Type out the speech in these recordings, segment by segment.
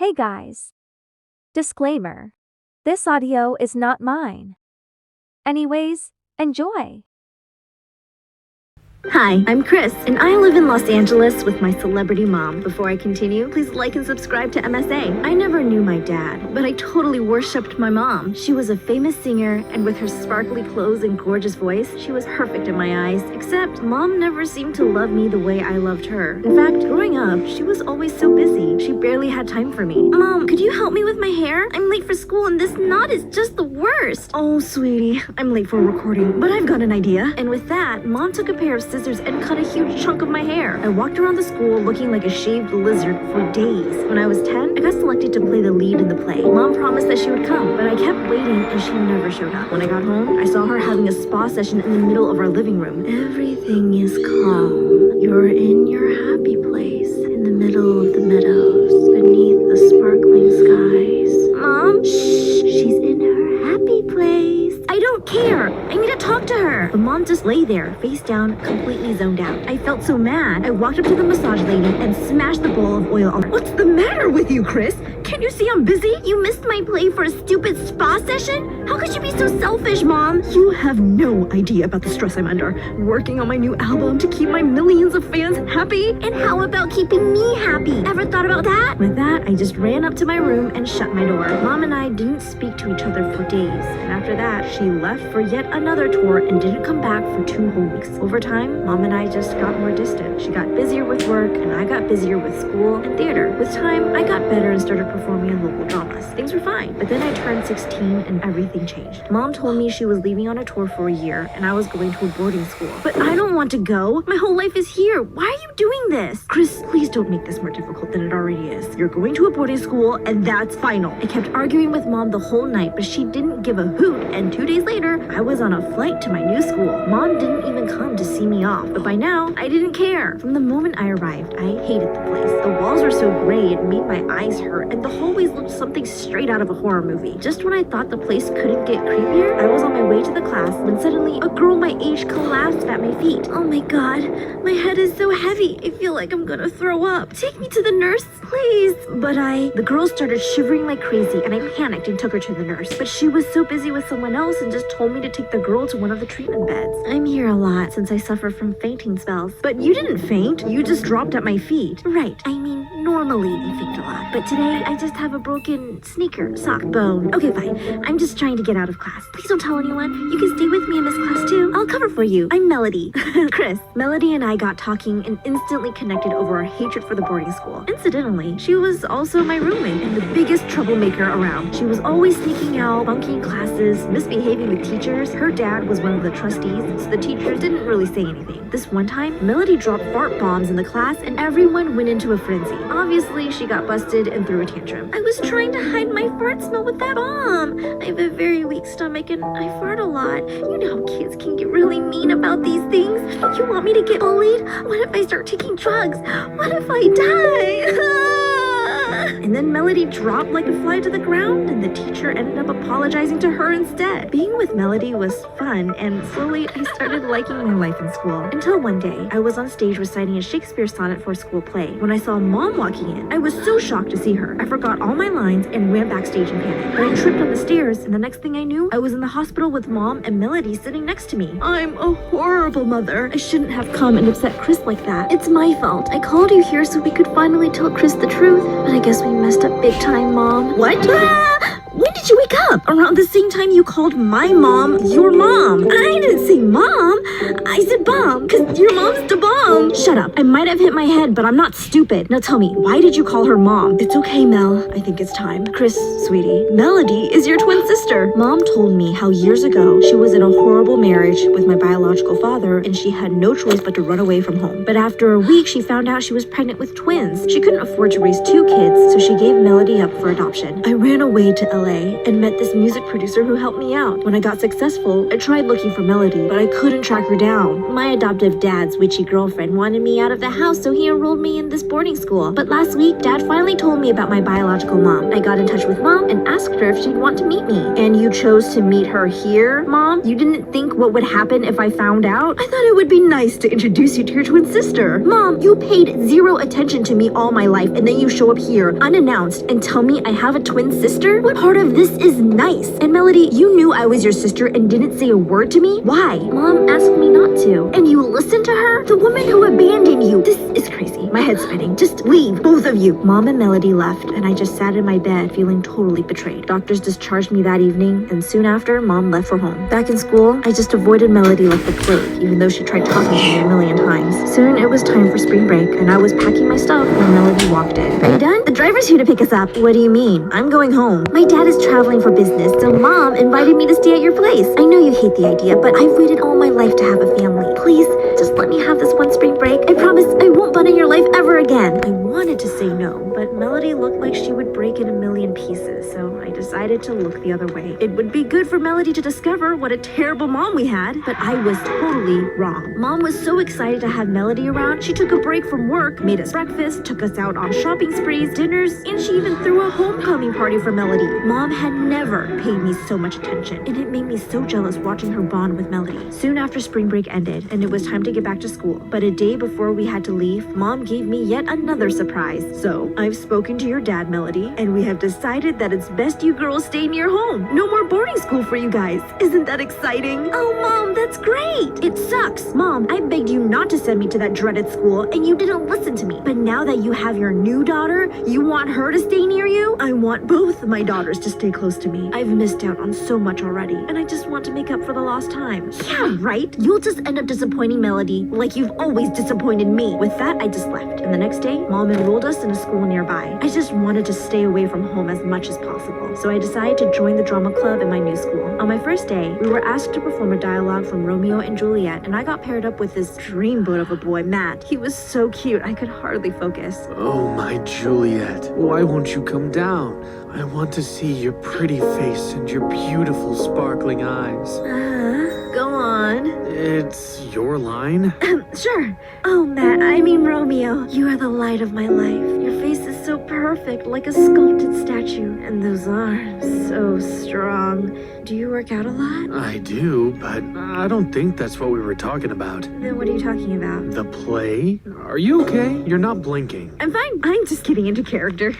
Hey guys. Disclaimer. This audio is not mine. Anyways, enjoy. Hi, I'm Chris, and I live in Los Angeles with my celebrity mom. Before I continue, please like and subscribe to MSA. I never knew my dad, but I totally worshipped my mom. She was a famous singer, and with her sparkly clothes and gorgeous voice, she was perfect in my eyes, except mom never seemed to love me the way I loved her. In fact, growing up, she was always so busy, she barely had time for me. Mom, could you help me with my hair? I'm late for school, and this knot is just the worst. Oh, sweetie, I'm late for a recording, but I've got an idea. And with that, mom took a pair of scissors and cut a huge chunk of my hair. I walked around the school looking like a shaved lizard for days. When I was 10, I got selected to play the lead in the play. Mom promised that she would come, but I kept waiting and she never showed up. When I got home, I saw her having a spa session in the middle of our living room. Everything is calm. You're in your happy place, in the middle of the meadows, beneath the sparkling skies. Mom, shh, she's in her happy place. I don't care. I need to talk to her. But mom just lay there, face down, completely zoned out. I felt so mad. I walked up to the massage lady and smashed the bowl of oil on her. What's the matter with you, Chris? Can't you see I'm busy? You missed my play for a stupid spa session? How could you be so selfish, Mom? You have no idea about the stress I'm under. Working on my new album to keep my millions of fans happy. And how about keeping me happy? Ever thought about that? With that, I just ran up to my room and shut my door. Mom and I didn't speak to each other for days. And after that, she left for yet another tour and didn't come back for 2 whole weeks. Over time, Mom and I just got more distant. She got busier with work, and I got busier with school and theater. With time, I got better and started performing in local dramas. Things were fine, but then I turned 16 and everything changed. Mom told me she was leaving on a tour for a year, and I was going to a boarding school. But I don't want to go. My whole life is here. Why are you doing this? Chris, please don't make this more difficult than it already is. You're going to a boarding school, and that's final. I kept arguing with Mom the whole night, but she didn't give a hoot, and 2 days later, I was on a flight to my new school. Mom didn't even come to see me off, but by now, I didn't care. From the moment I arrived, I hated the place. The walls were so gray it made my eyes hurt, and the hallways looked something straight out of a horror movie. Just when I thought the place couldn't get creepier, I was on my way to the class when suddenly a girl my age collapsed at my feet. Oh my god, my head is so heavy. I feel like I'm gonna throw up. Take me to the nurse, please. But the girl started shivering like crazy, and I panicked and took her to the nurse. But she was so busy with someone else and just told me to take the girl to one of the treatment beds. I'm here a lot since I suffer from fainting spells. But you didn't faint, you just dropped at my feet. Right, I mean, normally I faint a lot. But today, I just have a broken sock bone. Okay, fine. I'm just trying to get out of class. Please don't tell anyone. You can stay with me in this class too. I'll cover for you. I'm Melody. Chris. Melody and I got talking and instantly connected over our hatred for the boarding school. Incidentally, she was also my roommate and the biggest troublemaker around. She was always sneaking out, bunking classes, misbehaving with teachers. Her dad was one of the trustees, so the teachers didn't really say anything. This one time, Melody dropped fart bombs in the class and everyone went into a frenzy. Obviously, she got busted and threw a tantrum. I was trying to hide my fart smell with that bomb. I have a very weak stomach and I fart a lot. You know how kids can get really mean about these things. You want me to get bullied? What if I start taking drugs? What if I die? And then Melody dropped like a fly to the ground, and the teacher ended up apologizing to her instead. Being with Melody was fun, and slowly I started liking my life in school. Until one day, I was on stage reciting a Shakespeare sonnet for a school play. When I saw Mom walking in, I was so shocked to see her. I forgot all my lines and ran backstage in panic. But I tripped on the stairs, and the next thing I knew, I was in the hospital with Mom and Melody sitting next to me. I'm a horrible mother. I shouldn't have come and upset Chris like that. It's my fault. I called you here so we could finally tell Chris the truth, but I guess we messed up big time, Mom. What? When did you wake up? Around the same time you called my mom your mom. I didn't say mom. I said bomb, because your mom's the bomb. Shut up. I might have hit my head, but I'm not stupid. Now tell me, why did you call her mom? It's okay, Mel. I think it's time. Chris, sweetie, Melody is your twin sister. Mom told me how years ago she was in a horrible marriage with my biological father, and she had no choice but to run away from home. But after a week, she found out she was pregnant with twins. She couldn't afford to raise 2 kids, so she gave Melody up for adoption. I ran away to LA, and met this music producer who helped me out. When I got successful, I tried looking for Melody, but I couldn't track her down. My adoptive dad's witchy girlfriend wanted me out of the house, so he enrolled me in this boarding school. But last week, Dad finally told me about my biological mom. I got in touch with Mom and asked her if she'd want to meet me. And you chose to meet her here, Mom? You didn't think what would happen if I found out? I thought it would be nice to introduce you to your twin sister. Mom, you paid zero attention to me all my life, and then you show up here unannounced and tell me I have a twin sister? What part of this is nice? And Melody, you knew I was your sister and didn't say a word to me? Why? Mom asked me not to. And you listened to her? The woman who abandoned you. This is crazy. My head's spinning. Just leave, both of you. Mom and Melody left, and I just sat in my bed feeling totally betrayed. Doctors discharged me that evening, and soon after, Mom left for home. Back in school, I just avoided Melody like the plague, even though she tried talking to me a million times. Soon, it was time for spring break, and I was packing my stuff when Melody walked in. Are you done? The driver's here to pick us up. What do you mean? I'm going home. My dad is traveling for business, so Mom invited me to stay at your place. I know you hate the idea, but I've waited all my life to have a family. Please, just let me have this one spring break. I promise I won't butt in your life ever again. I wanted to say no, but Melody looked like she would break in a million pieces, so I decided to look the other way. It would be good for Melody to discover what a terrible mom we had, but I was totally wrong. Mom was so excited to have Melody around, she took a break from work, made us breakfast, took us out on shopping sprees, dinners, and she even threw a homecoming party for Melody. Mom had never paid me so much attention, and it made me so jealous watching her bond with Melody. Soon after spring break ended, and it was time to get back to school, but a day before we had to leave, Mom gave me yet another surprise. So, I've spoken to your dad, Melody, and we have decided that it's best you girls stay near home. No more boarding school for you guys. Isn't that exciting? Oh, Mom, that's great. It sucks. Mom, I begged you not to send me to that dreaded school, and you didn't listen to me. But now that you have your new daughter, you want her to stay near you? I want both my daughters to stay close to me. I've missed out on so much already, and I just want to make up for the lost time. Yeah, right? You'll just end up disappointing Melody like you've always disappointed me. With that, I just left. And the next day, Mom enrolled us in a school nearby. I just wanted to stay away from home as much as possible, so I decided to join the drama club in my new school. On my first day, we were asked to perform a dialogue from Romeo and Juliet, and I got paired up with this dreamboat of a boy, Matt. He was so cute, I could hardly focus. Oh, my Juliet, why won't you come down? I want to see your pretty face and your beautiful sparkling eyes. Go on. It's your line? Sure. Oh, Matt, I mean Romeo. You are the light of my life. Your face is so perfect, like a sculpted statue. And those arms, so strong. Do you work out a lot? I do, but I don't think that's what we were talking about. Then what are you talking about? The play? Are you okay? You're not blinking. I'm fine. I'm just getting into character.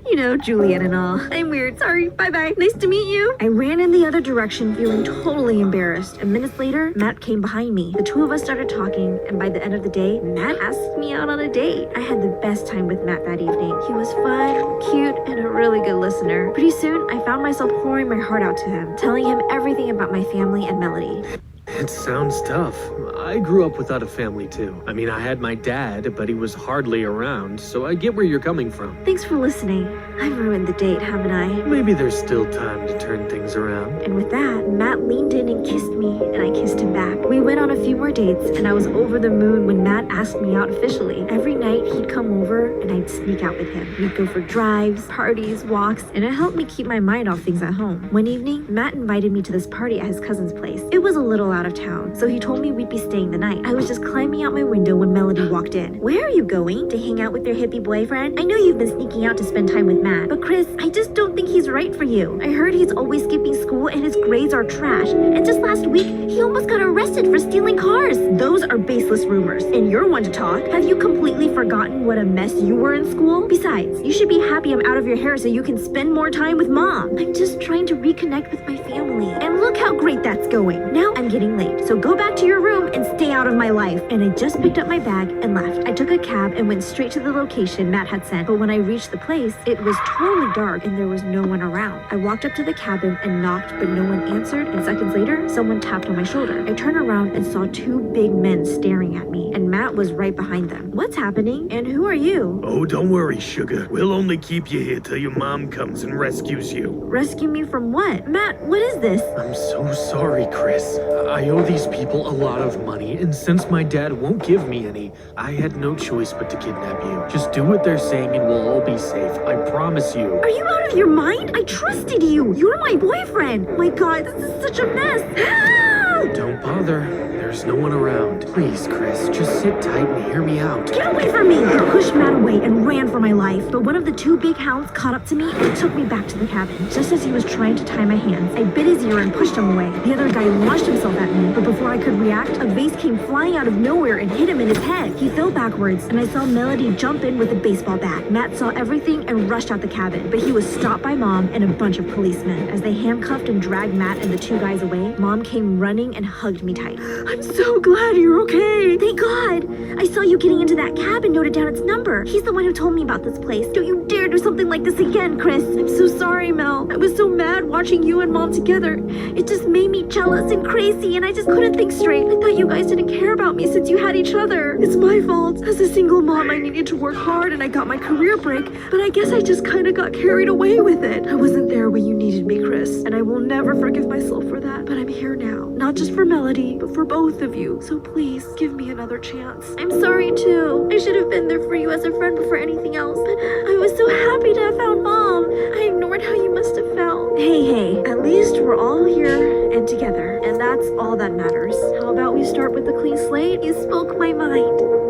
You know, Juliet and all. I'm weird. Sorry. Bye-bye. Nice to meet you. I ran in the other direction, feeling totally embarrassed. And minutes later, Matt came behind me. The two of us started talking, and by the end of the day, Matt asked me out on a date. I had the best time with Matt that evening. He was fun, cute, and a really good listener. Pretty soon, I found myself pouring my heart out to him, telling him everything about my family and Melody. It sounds tough. I grew up without a family too. I mean, I had my dad, but he was hardly around, so I get where you're coming from. Thanks for listening. I've ruined the date, haven't I? Maybe there's still time to turn things around. And with that, Matt leaned in and kissed me, and I kissed him back. We went on a few more dates, and I was over the moon when Matt asked me out officially. Every night, he'd come over, and I'd sneak out with him. We'd go for drives, parties, walks, and it helped me keep my mind off things at home. One evening, Matt invited me to this party at his cousin's place. It was a little out of town, so he told me we'd be staying the night. I was just climbing out my window when Melody walked in. Where are you going? To hang out with your hippie boyfriend? I know you've been sneaking out to spend time with Matt, but Chris, I just don't think he's right for you. I heard he's always skipping school and his grades are trash. And just last week, he almost got arrested for stealing cars. Those are baseless rumors, and you're one to talk. Have you completely forgotten what a mess you were in school? Besides, you should be happy I'm out of your hair so you can spend more time with Mom. I'm just trying to reconnect with my family, and look how great that's going. Now I'm getting late, so go back to your room and stay out of my life. And I just picked up my bag and left. I took a cab and went straight to the location Matt had sent, but when I reached the place, it was totally dark and there was no one around. I walked up to the cabin and knocked, but no one answered, and seconds later, someone tapped on my shoulder. I turned around and saw two big men staring at me, and Matt was right behind them. What's happening? And who are you? Oh, don't worry, sugar. We'll only keep you here till your mom comes and rescues you. Rescue me from what? Matt, what is this? I'm so sorry, Chris. I owe these people a lot of money. money, and since my dad won't give me any, I had no choice but to kidnap you. Just do what they're saying and we'll all be safe. I promise you. Are you out of your mind? I trusted you. You're my boyfriend. My God, this is such a mess. Help! Don't bother. There's no one around. Please, Chris, just sit tight and hear me out. Get away from me! I pushed Matt away and ran for my life, but one of the two big hounds caught up to me and took me back to the cabin. Just as he was trying to tie my hands, I bit his ear and pushed him away. The other guy launched himself at me, but before I could react, a vase came flying out of nowhere and hit him in his head. He fell backwards, and I saw Melody jump in with a baseball bat. Matt saw everything and rushed out the cabin, but he was stopped by Mom and a bunch of policemen. As they handcuffed and dragged Matt and the two guys away, Mom came running and hugged me tight. I'm so glad you're okay. Thank God. I saw you getting into that cab and noted down its number. He's the one who told me about this place. Don't you dare do something like this again, Chris. I'm so sorry, Mel. I was so mad watching you and Mom together. It just made me jealous and crazy, and I just couldn't think straight. I thought you guys didn't care about me since you had each other. It's my fault. As a single mom, I needed to work hard and I got my career break, but I guess I just kind of got carried away with it. I wasn't there when you needed me, Chris, and I will never forgive myself for that, but I'm here now. Not just for Melody, but for both of you. So please, give me another chance. I'm sorry too. I should have been there for you as a friend before anything else, but I was so happy to have found Mom. I ignored how you must have felt. Hey, at least we're all here and together, and that's all that matters. How about we start with a clean slate? You spoke my mind.